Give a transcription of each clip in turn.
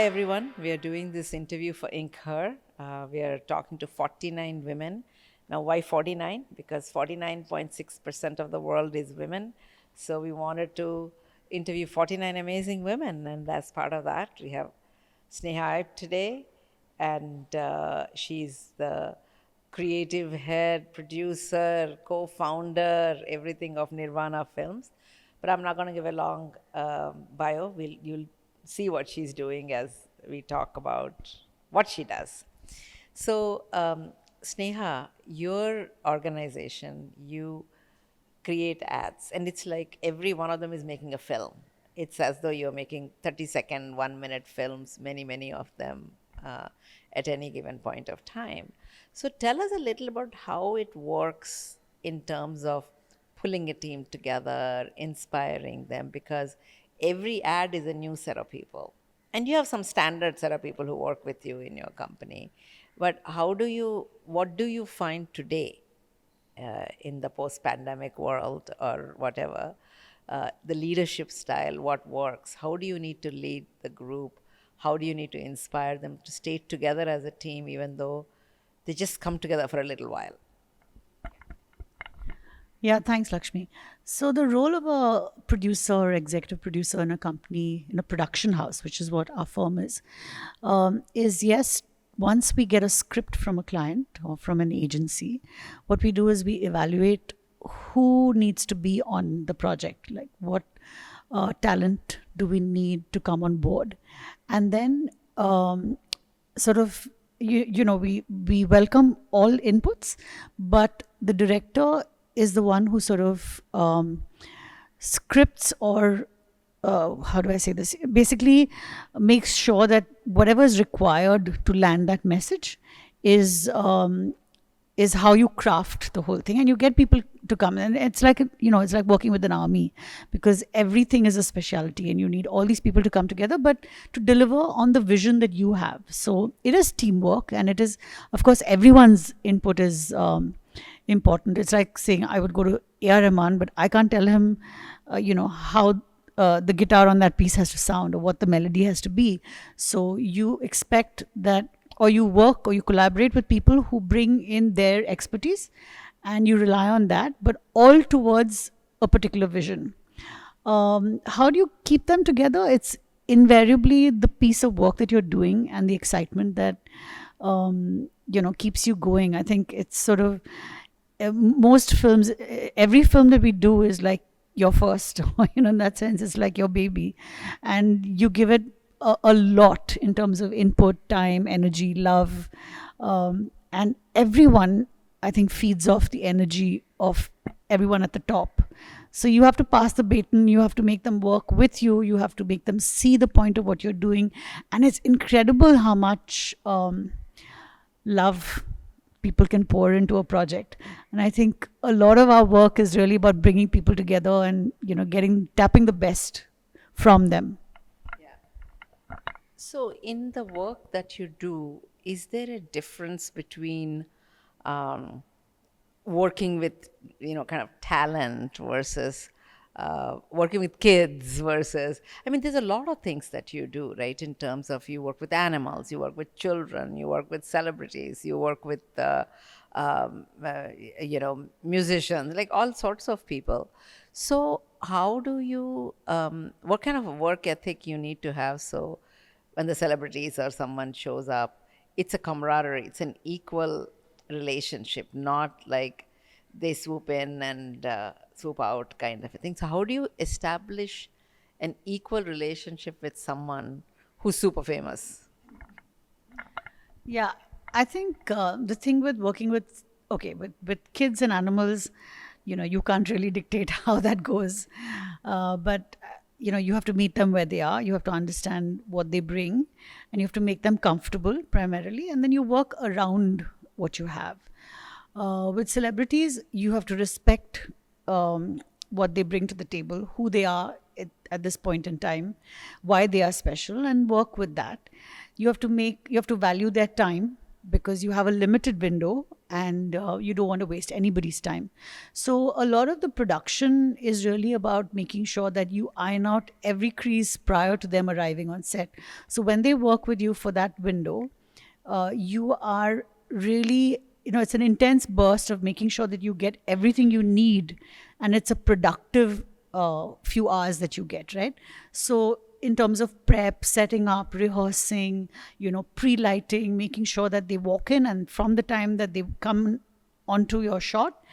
Hi everyone. We are doing this interview for Ink Her. We are talking to 49 women. Now, why 49? Because 49.6% of the world is women. So we wanted to interview 49 amazing women, and as part of that, we have Sneha Iype today, and she's the creative head, producer, co-founder, everything of Nirvana Films. But I'm not going to give a long bio. You'll see what she's doing as we talk about what she does. So, Sneha, your organization, you create ads, and it's like every one of them is making a film. It's as though you're making 30-second, 1 minute films, many of them at any given point of time. So tell us a little about how it works in terms of pulling a team together, inspiring them, because every ad is a new set of people. And you have some standard set of people who work with you in your company. But what do you find today in the post-pandemic world or whatever, the leadership style, what works? How do you need to lead the group? How do you need to inspire them to stay together as a team, even though they just come together for a little while? Yeah, thanks, Lakshmi. So, the role of a producer or executive producer in a company, in a production house, which is what our firm is yes, once we get a script from a client or from an agency, what we do is we evaluate who needs to be on the project, like what talent do we need to come on board. And then, sort of, we welcome all inputs, but the director is the one who sort of scripts or how do I say this? Basically, makes sure that whatever is required to land that message is is how you craft the whole thing, and you get people to come. And it's like it's like working with an army, because everything is a specialty, and you need all these people to come together, but to deliver on the vision that you have. So it is teamwork, and it is, of course, everyone's input is important. It's like saying I would go to A.R. Rahman, but I can't tell him, how the guitar on that piece has to sound or what the melody has to be. So you expect that, or you work or you collaborate with people who bring in their expertise, and you rely on that, but all towards a particular vision. How do you keep them together? It's invariably the piece of work that you're doing and the excitement that keeps you going. I think it's sort of most films, every film that we do is like your first, in that sense, it's like your baby, and you give it a lot in terms of input, time, energy, love, and everyone, I think, feeds off the energy of everyone at the top. So you have to pass the baton, you have to make them work with you, you have to make them see the point of what you're doing. And it's incredible how much love people can pour into a project. And I think a lot of our work is really about bringing people together and tapping the best from them. So, in the work that you do, is there a difference between um, working with, kind of talent versus working with kids versus, I mean, there's a lot of things that you do, right? In terms of you work with animals, you work with children, you work with celebrities, you work with, musicians, like all sorts of people. So, how do you, what kind of work ethic you need to have so when the celebrities or someone shows up, it's a camaraderie, it's an equal relationship, not like they swoop in and swoop out kind of a thing. So, how do you establish an equal relationship with someone who's super famous? Yeah, I think the thing with working with, okay, with kids and animals, you can't really dictate how that goes. But, you have to meet them where they are. You have to understand what they bring, and you have to make them comfortable primarily. And then you work around what you have. With celebrities, you have to respect what they bring to the table, who they are at this point in time, why they are special, and work with that. You have to value their time, because you have a limited window and you don't want to waste anybody's time. So a lot of the production is really about making sure that you iron out every crease prior to them arriving on set. So when they work with you for that window, you are really, it's an intense burst of making sure that you get everything you need, and it's a productive few hours that you get, right? So in terms of prep, setting up, rehearsing, pre-lighting, making sure that they walk in, and from the time that they come onto your shot,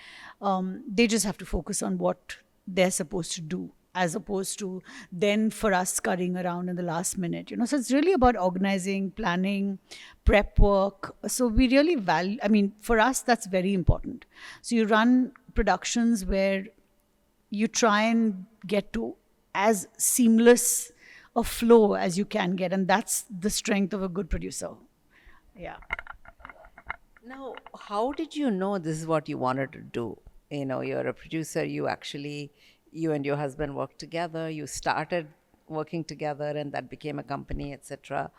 they just have to focus on what they're supposed to do, as opposed to then for us scurrying around in the last minute. So it's really about organizing, planning, prep work. So we really value, for us, that's very important. So you run productions where you try and get to as seamless a flow as you can get, and that's the strength of a good producer. Yeah. Now, how did you know this is what you wanted to do? You're a producer, you and your husband worked together, you started working together, and that became a company, etc.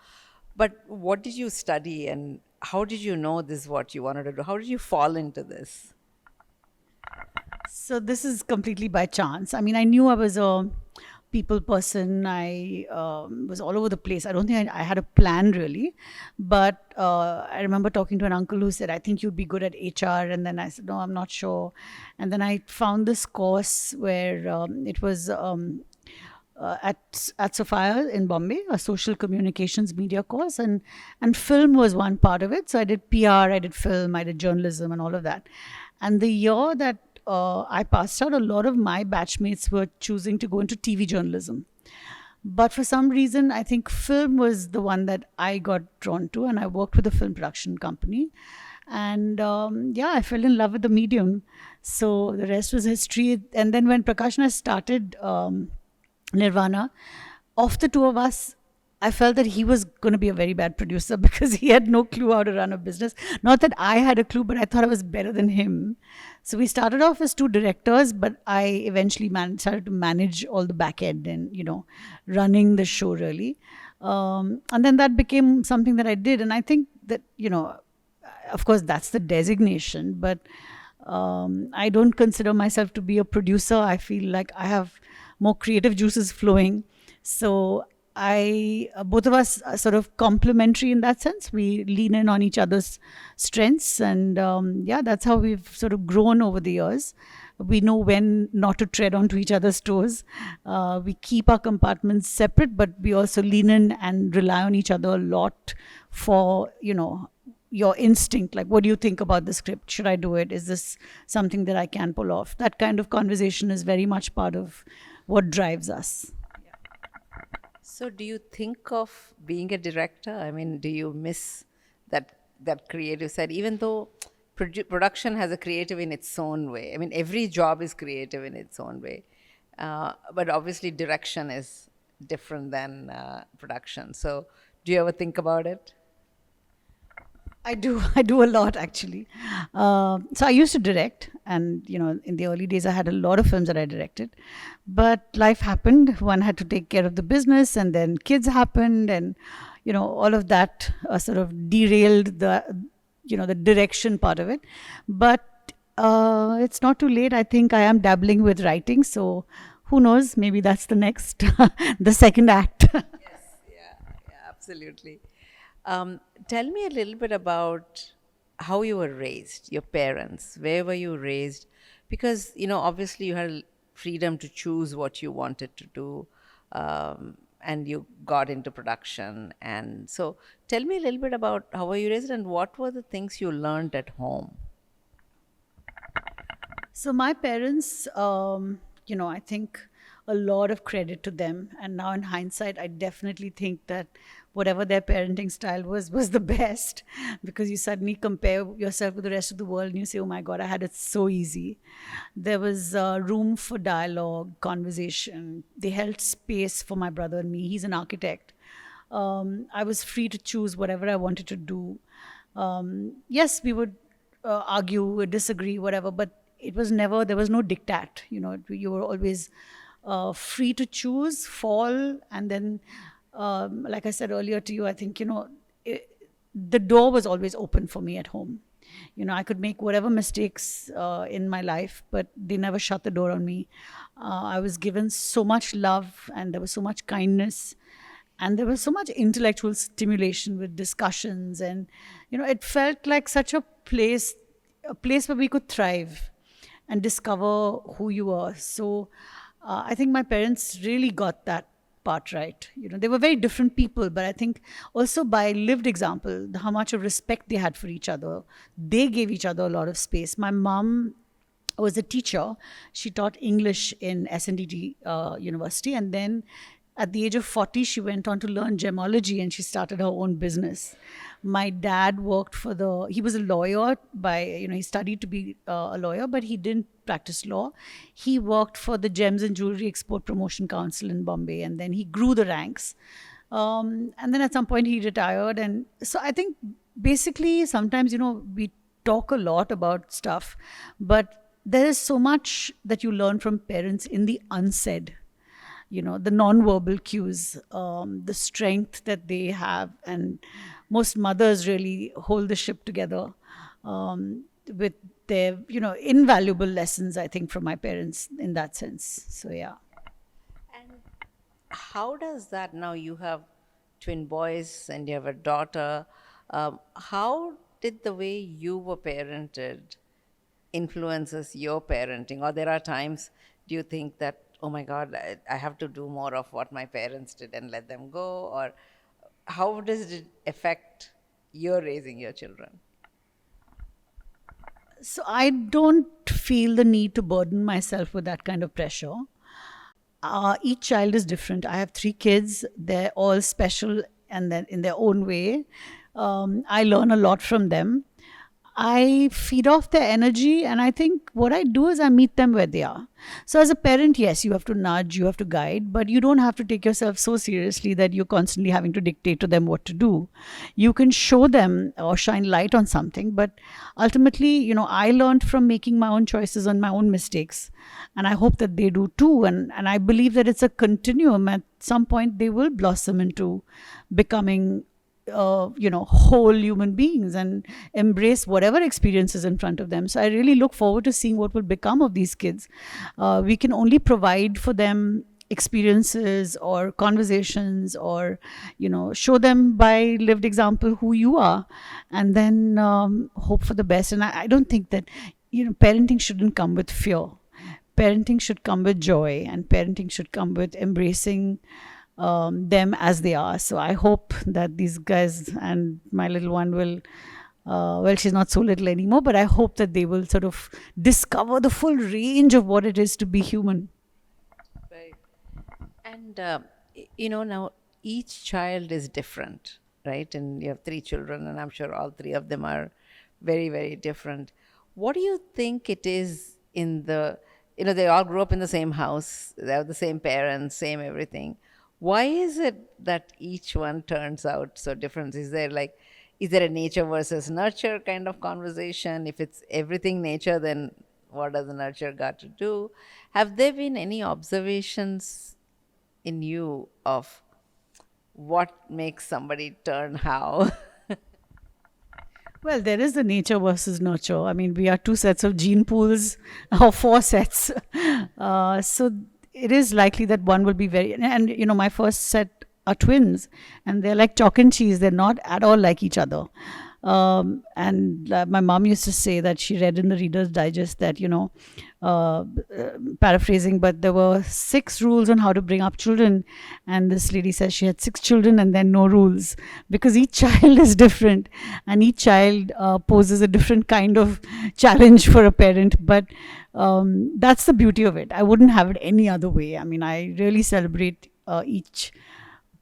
But what did you study, and how did you know this is what you wanted to do? How did you fall into this? So this is completely by chance. I knew I was a people person. I was all over the place. I don't think I had a plan really, but I remember talking to an uncle who said, "I think you'd be good at HR," and then I said, "No, I'm not sure." And then I found this course where it was at Sophia in Bombay, a social communications media course, and film was one part of it. So I did PR, I did film, I did journalism, and all of that. And the year that I passed out, a lot of my batchmates were choosing to go into TV journalism. But for some reason, I think film was the one that I got drawn to, and I worked with a film production company. And I fell in love with the medium. So the rest was history. And then when Prakash and I started Nirvana, of the two of us, I felt that he was going to be a very bad producer because he had no clue how to run a business. Not that I had a clue, but I thought I was better than him. So we started off as two directors, but I eventually started to manage all the back end and, running the show really. And then that became something that I did. And I think that, of course, that's the designation, but I don't consider myself to be a producer. I feel like I have more creative juices flowing. So both of us are sort of complementary in that sense. We lean in on each other's strengths, and that's how we've sort of grown over the years. We know when not to tread onto each other's toes. We keep our compartments separate, but we also lean in and rely on each other a lot for, your instinct. Like, what do you think about the script? Should I do it? Is this something that I can pull off? That kind of conversation is very much part of what drives us. So do you think of being a director? Do you miss that creative side, even though production has a creative in its own way? Every job is creative in its own way. But obviously direction is different than production. So do you ever think about it? I do a lot actually. So I used to direct, and in the early days I had a lot of films that I directed, but life happened. One had to take care of the business, and then kids happened, and all of that sort of derailed the direction part of it. But it's not too late. I think I am dabbling with writing, so who knows? Maybe that's the next, the second act. Yes, yeah, absolutely. Tell me a little bit about how you were raised, your parents. Where were you raised? Because, obviously you had freedom to choose what you wanted to do, and you got into production. And so tell me a little bit about how were you raised and what were the things you learned at home? So my parents, I think a lot of credit to them. And now in hindsight, I definitely think that whatever their parenting style was the best, because you suddenly compare yourself with the rest of the world and you say, oh my God, I had it so easy. There was room for dialogue, conversation. They held space for my brother and me. He's an architect. I was free to choose whatever I wanted to do. Yes, we would argue, disagree, whatever, but it was never, there was no diktat. You were always free to choose, fall, and then like I said earlier to you, I think, the door was always open for me at home. I could make whatever mistakes in my life, but they never shut the door on me. I was given so much love, and there was so much kindness, and there was so much intellectual stimulation with discussions, and it felt like such a place where we could thrive and discover who you were. So I think my parents really got that part right. They were very different people, but I think also by lived example, how much of respect they had for each other. They gave each other a lot of space. My mom was a teacher. She taught English in SNDT University, and then at the age of 40, she went on to learn gemology, and she started her own business. My dad worked he was a lawyer he studied to be a lawyer, but he didn't practice law. He worked for the Gems and Jewelry Export Promotion Council in Bombay, and then he grew the ranks. And then at some point he retired. And so I think basically sometimes, we talk a lot about stuff, but there is so much that you learn from parents in the unsaid, the non-verbal cues, the strength that they have. And most mothers really hold the ship together with their, invaluable lessons, I think, from my parents in that sense. So, yeah. And how does that, now you have twin boys and you have a daughter, how did the way you were parented influences your parenting? Or there are times, do you think that, oh my God, I have to do more of what my parents did and let them go? Or how does it affect your raising your children? So I don't feel the need to burden myself with that kind of pressure. Each child is different. I have 3 kids. They're all special and then in their own way. I learn a lot from them. I feed off their energy, and I think what I do is I meet them where they are. So as a parent, yes, you have to nudge, you have to guide, but you don't have to take yourself so seriously that you're constantly having to dictate to them what to do. You can show them or shine light on something, but ultimately, I learned from making my own choices and my own mistakes, and I hope that they do too. And I believe that it's a continuum. At some point, they will blossom into becoming whole human beings and embrace whatever experiences in front of them. So I really look forward to seeing what will become of these kids. We can only provide for them experiences or conversations, or show them by lived example who you are, and then hope for the best. And I don't think that parenting shouldn't come with fear. Parenting should come with joy, and parenting should come with embracing them as they are. So I hope that these guys and my little one will, well, she's not so little anymore, but I hope that they will sort of discover the full range of what it is to be human. Right. And, now each child is different, right? And you have 3 children, and I'm sure all 3 of them are very, very different. What do you think it is in they all grew up in the same house, they have the same parents, same everything. Why is it that each one turns out so different? Is there a nature versus nurture kind of conversation? If it's everything nature, then what does the nurture got to do? Have there been any observations in you of what makes somebody turn how? Well, there is the nature versus nurture. I mean, we are 2 sets of gene pools, or 4 sets. So it is likely that one will be and my first set are twins, and they're like chalk and cheese. They're not at all like each other. And my mom used to say that she read in the Reader's Digest that, paraphrasing, but there were 6 rules on how to bring up children. And this lady says she had 6 children and then no rules, because each child is different, and each child poses a different kind of challenge for a parent. But that's the beauty of it. I wouldn't have it any other way. I mean, I really celebrate each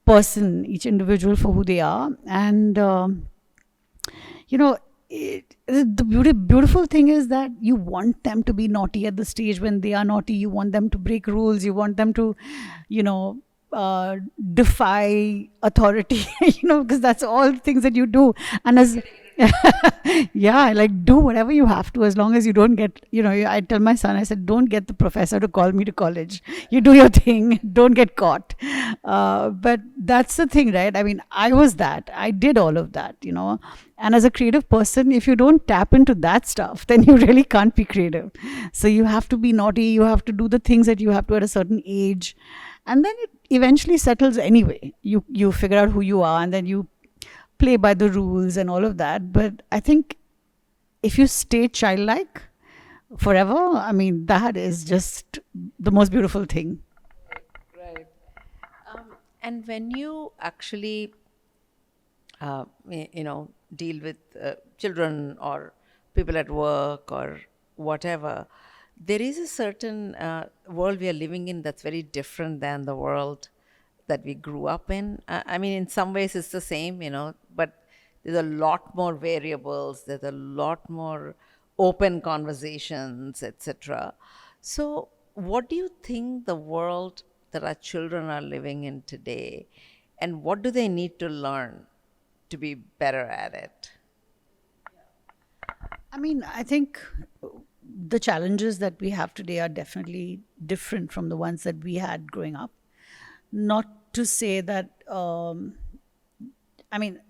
person, each individual for who they are. And the beautiful thing is that you want them to be naughty at the stage when they are naughty. You want them to break rules. You want them to, defy authority, because that's all things that you do. And as Yeah, like do whatever you have to as long as you don't get, I tell my son, I said, don't get the professor to call me to college. You do your thing, don't get caught. But that's the thing, right? I mean, I was that. I did all of that, And as a creative person, if you don't tap into that stuff, then you really can't be creative. So you have to be naughty, you have to do the things that you have to at a certain age. And then it eventually settles anyway. You figure out who you are, and then you play by the rules and all of that. But I think if you stay childlike forever, I mean, that is just the most beautiful thing. Right. And when you actually, deal with children or people at work or whatever, there is a certain world we are living in that's very different than the world that we grew up in. I mean, in some ways it's the same, but there's a lot more variables, there's a lot more open conversations, etc. So, what do you think the world that our children are living in today, and what do they need to learn to be better at it? I mean, I think the challenges that we have today are definitely different from the ones that we had growing up. Not to say that, I mean,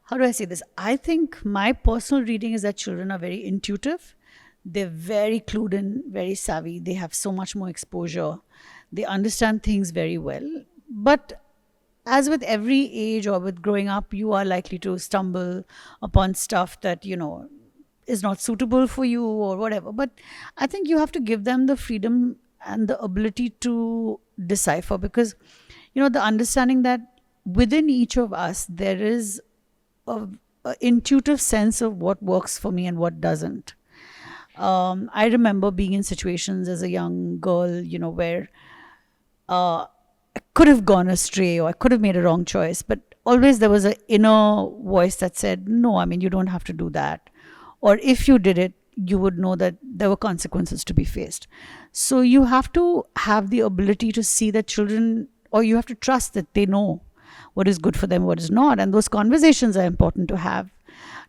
how do I say this? I think my personal reading is that children are very intuitive. They're very clued in, very savvy. They have so much more exposure. They understand things very well. But as with every age or with growing up, you are likely to stumble upon stuff that, is not suitable for you or whatever. But I think you have to give them the freedom and the ability to decipher, because, the understanding that within each of us, there is a intuitive sense of what works for me and what doesn't. I remember being in situations as a young girl, where I could have gone astray or I could have made a wrong choice, but always there was an inner voice that said, no, I mean, you don't have to do that. Or if you did it, you would know that there were consequences to be faced. So you have to have the ability to see that children, or you have to trust that they know what is good for them, what is not. And those conversations are important to have,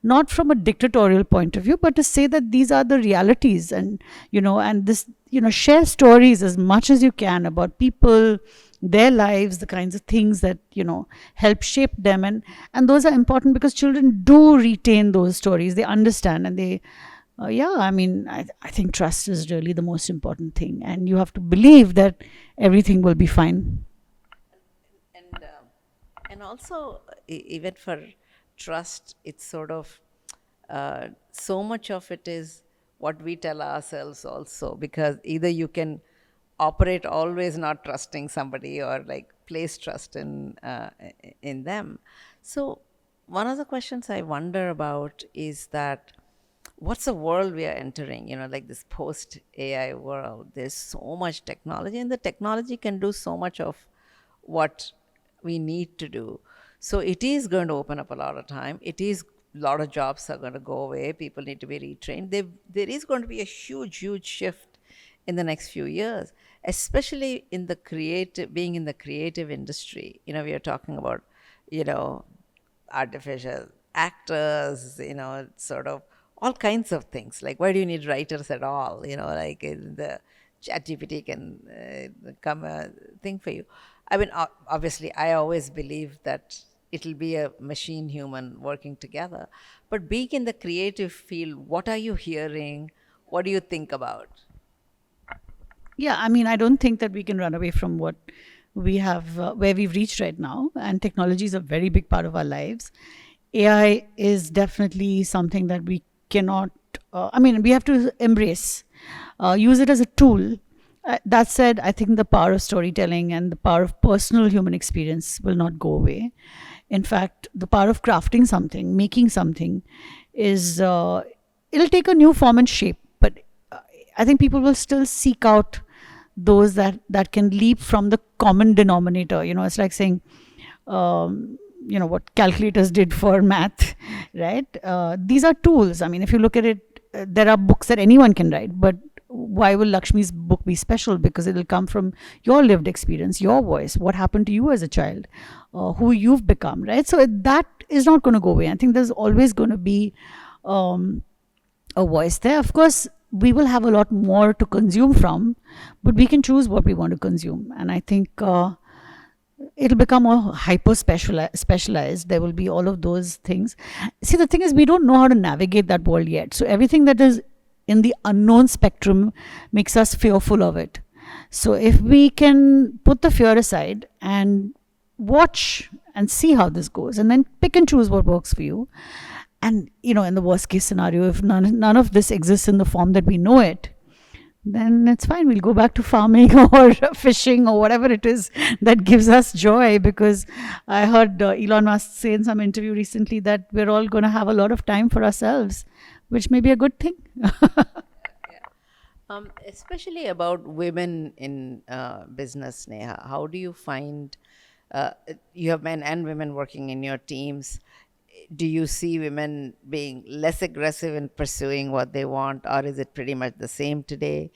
not from a dictatorial point of view, but to say that these are the realities, and, and this, share stories as much as you can about people, their lives, the kinds of things that, help shape them. And those are important because children do retain those stories. They understand, and they, I think trust is really the most important thing. And you have to believe that everything will be fine. And also, even for trust, it's sort of so much of it is what we tell ourselves also, because either you can operate always not trusting somebody or like place trust in them. So one of the questions I wonder about is that what's the world we are entering, like this post AI world. There's so much technology, and the technology can do so much of what we need to do. So it is going to open up a lot of time. It is, a lot of jobs are going to go away. People need to be retrained. There is going to be a huge shift in the next few years, especially in the being in the creative industry. We are talking about, artificial actors, sort of all kinds of things. Like, why do you need writers at all? Like the ChatGPT can come a thing for you. I mean, obviously, I always believe that it'll be a machine-human working together. But being in the creative field, what are you hearing? What do you think about? Yeah, I mean, I don't think that we can run away from what we have, where we've reached right now. And technology is a very big part of our lives. AI is definitely something that we cannot, we have to embrace, use it as a tool. That said, I think the power of storytelling and the power of personal human experience will not go away. In fact, the power of crafting something, making something, it'll take a new form and shape. But I think people will still seek out those that can leap from the common denominator. It's like saying, what calculators did for math, right? These are tools. I mean, if you look at it, there are books that anyone can write, but why will Lakshmi's book be special? Because it'll come from your lived experience, your voice, what happened to you as a child, who you've become, right? So that is not going to go away. I think there's always going to be um, a voice there. Of course, we will have a lot more to consume from, but we can choose what we want to consume. And I think it'll become more hyper specialized. There will be all of those things. See, the thing is, we don't know how to navigate that world yet. So everything that is in the unknown spectrum makes us fearful of it. So if we can put the fear aside and watch and see how this goes, and then pick and choose what works for you. And, you know, in the worst case scenario, if none of this exists in the form that we know it, then it's fine. We'll go back to farming or fishing or whatever it is that gives us joy. Because I heard Elon Musk say in some interview recently that we're all going to have a lot of time for ourselves, which may be a good thing. Especially about women in business, Sneha. How do you find you have men and women working in your teams? Do you see women being less aggressive in pursuing what they want, or is it pretty much the same today?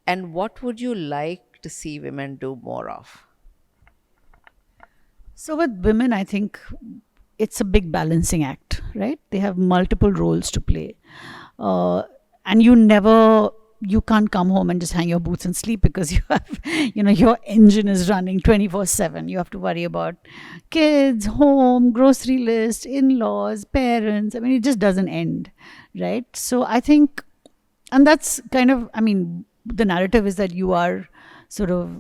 And what would you like to see women do more of? So with women, I think it's a big balancing act, right? They have multiple roles to play. And you can't come home and just hang your boots and sleep, because you have, your engine is running 24/7. You have to worry about kids, home, grocery list, in-laws, parents. I mean, it just doesn't end, right? So I think, and that's kind of, the narrative is that you are sort of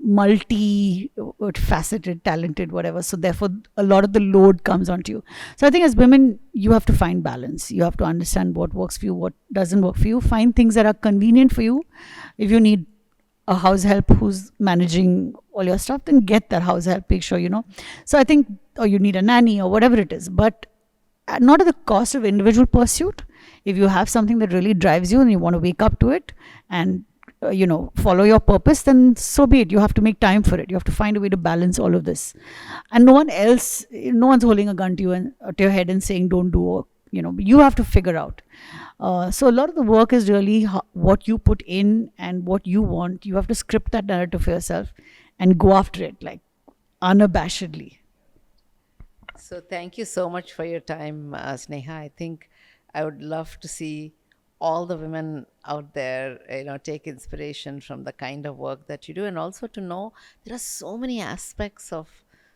multi-faceted, talented, whatever. So therefore, a lot of the load comes onto you. So I think as women, you have to find balance. You have to understand what works for you, what doesn't work for you. Find things that are convenient for you. If you need a house help who's managing all your stuff, then get that house help. Make sure, So I think, or you need a nanny or whatever it is, but not at the cost of individual pursuit. If you have something that really drives you and you want to wake up to it and follow your purpose, then so be it. You have to make time for it. You have to find a way to balance all of this. And no one's holding a gun to you and to your head and saying, don't do work. You have to figure out. So a lot of the work is really what you put in and what you want. You have to script that narrative for yourself and go after it, like unabashedly. So thank you so much for your time, Sneha. I think I would love to see all the women out there, take inspiration from the kind of work that you do, and also to know there are so many aspects of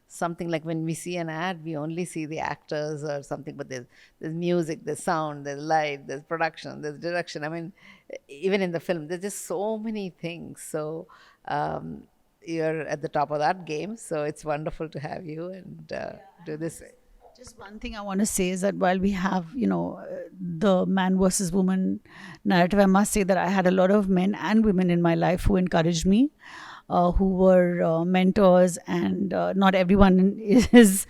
something. Like when we see an ad, we only see the actors or something, but there's music, there's sound, there's light, there's production, there's direction. I mean, even in the film, there's just so many things. So you're at the top of that game. So it's wonderful to have you and do this. Just one thing I want to say is that while we have, the man versus woman narrative, I must say that I had a lot of men and women in my life who encouraged me, who were mentors, and not everyone is,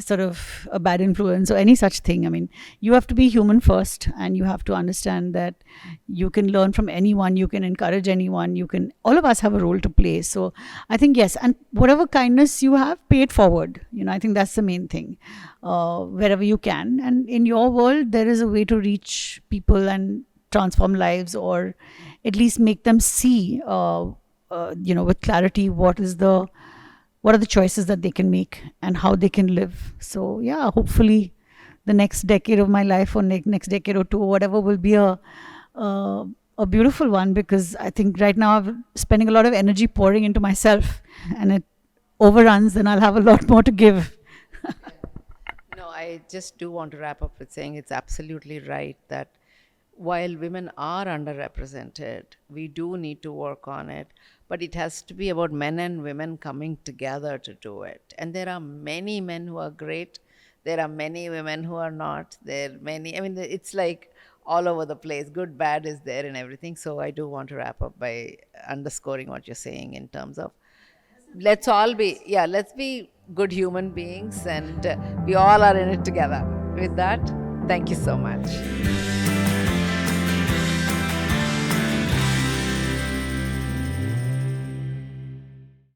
sort of a bad influence or any such thing. I mean, you have to be human first, and you have to understand that you can learn from anyone, you can encourage anyone, all of us have a role to play. So I think, yes, and whatever kindness you have, pay it forward. I think that's the main thing, wherever you can. And in your world, there is a way to reach people and transform lives, or at least make them see with clarity what are the choices that they can make and how they can live. So yeah, hopefully the next decade of my life, or next decade or two, or whatever, will be a beautiful one, because I think right now I'm spending a lot of energy pouring into myself, and it overruns, then I'll have a lot more to give. No, I just do want to wrap up with saying it's absolutely right that while women are underrepresented, we do need to work on it, but it has to be about men and women coming together to do it. And there are many men who are great. There are many women who are not. It's like all over the place. Good, bad is there in everything. So I do want to wrap up by underscoring what you're saying in terms of let's be good human beings, and we all are in it together. With that, thank you so much.